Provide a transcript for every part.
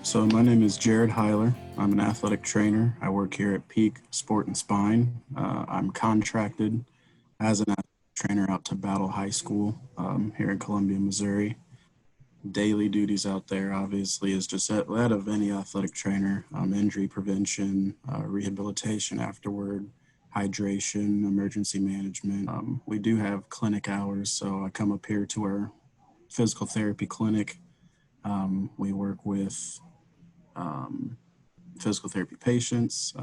So my name is Jared Hyler. I'm an athletic trainer. I work here at Peak Sport and Spine. I'm contracted as an athletic trainer out to Battle High School here in Columbia, Missouri. Daily duties out there, obviously, is just that of any athletic trainer: injury prevention, rehabilitation afterward, hydration, emergency management. We do have clinic hours, so I come up here to our physical therapy clinic. We work with um, physical therapy patients.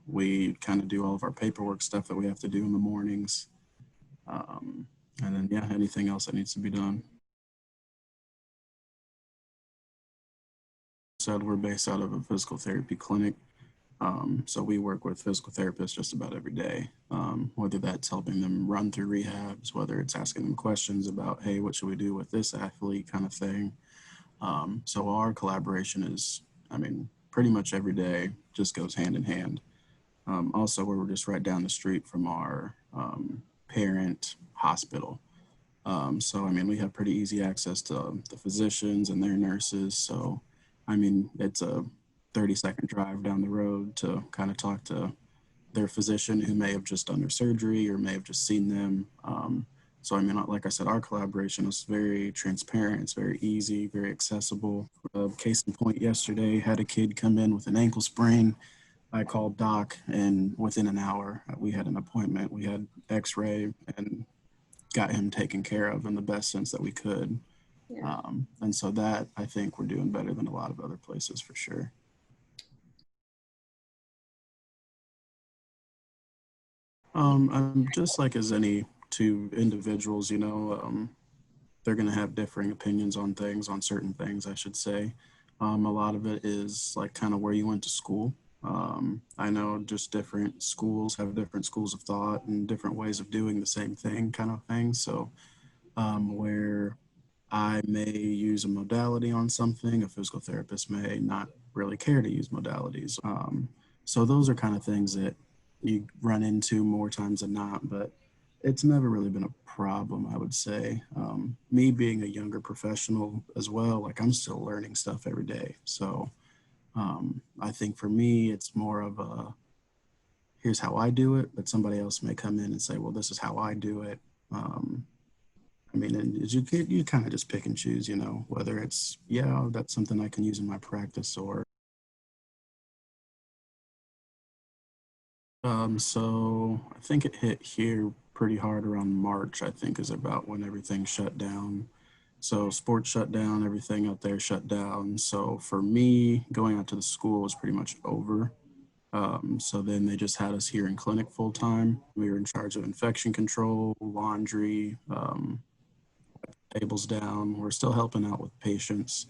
We kind of do all of our paperwork stuff that we have to do in the mornings. Um, and then, yeah, anything else that needs to be done. Said we're based out of a physical therapy clinic. So we work with physical therapists just about every day, whether that's helping them run through rehabs, whether it's asking them questions about, hey, what should we do with this athlete kind of thing. So our collaboration is, pretty much every day just goes hand in hand. Also, we're just right down the street from our parent hospital. We have pretty easy access to the physicians and their nurses. So, it's a 30-second drive down the road to kind of talk to their physician who may have just done their surgery or may have just seen them. Like I said, our collaboration is very transparent. It's very easy, very accessible. Case in point, yesterday had a kid come in with an ankle sprain. I called Doc, and within an hour, we had an appointment. We had X-ray and got him taken care of in the best sense that we could. Yeah. And so that, I think, we're doing better than a lot of other places for sure. I'm just like as any two individuals, they're going to have differing opinions on things, on certain things, I should say. A lot of it is like kind of where you went to school. I know just different schools have different schools of thought and different ways of doing the same thing, kind of thing. So, where I may use a modality on something, a physical therapist may not really care to use modalities. So, those are kind of things that you run into more times than not, but it's never really been a problem, I would say. Me being a younger professional as well, like I'm still learning stuff every day. So I think for me, it's more of a here's how I do it, but somebody else may come in and say, well, this is how I do it. Um, and you kind of just pick and choose, whether it's, yeah, that's something I can use in my practice or. So I think it hit here pretty hard around March, I think is about when everything shut down. So sports shut down, everything out there shut down. So for me, going out to the school was pretty much over. So then they just had us here in clinic full time. We were in charge of infection control, laundry, tables down. We're still helping out with patients,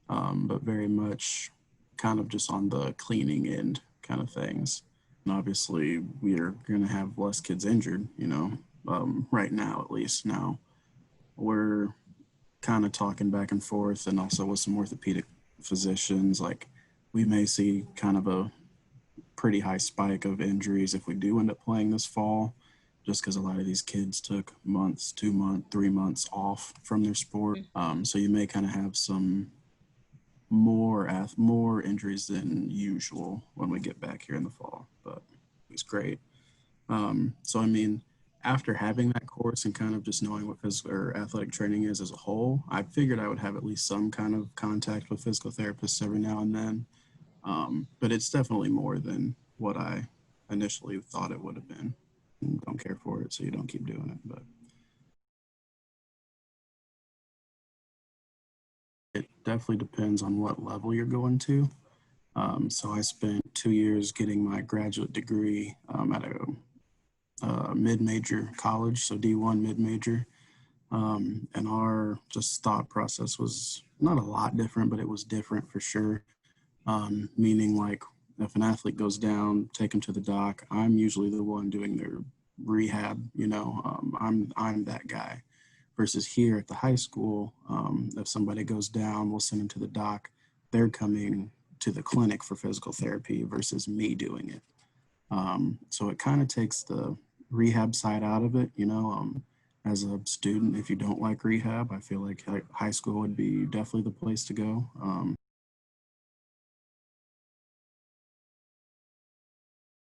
but very much kind of just on the cleaning end kind of things. And obviously, we are going to have less kids injured, right now, at least. Now, we're kind of talking back and forth, and also with some orthopedic physicians. Like, we may see kind of a pretty high spike of injuries if we do end up playing this fall, just because a lot of these kids took months, 2 months, 3 months off from their sport. So you may kind of have some more injuries than usual when we get back here in the fall, but it's great. After having that course and kind of just knowing what physical or athletic training is as a whole, I figured I would have at least some kind of contact with physical therapists every now and then. But it's definitely more than what I initially thought it would have been. Don't care for it, so you don't keep doing it. But it definitely depends on what level you're going to. So I spent 2 years getting my graduate degree at a mid-major college, so D1 mid-major. And our just thought process was not a lot different, but it was different for sure. Meaning like if an athlete goes down, take them to the doc. I'm usually the one doing their rehab. I'm that guy. Versus here at the high school, if somebody goes down, we'll send them to the doc. They're coming to the clinic for physical therapy versus me doing it. So it kind of takes the rehab side out of it. As a student, if you don't like rehab, I feel like high school would be definitely the place to go.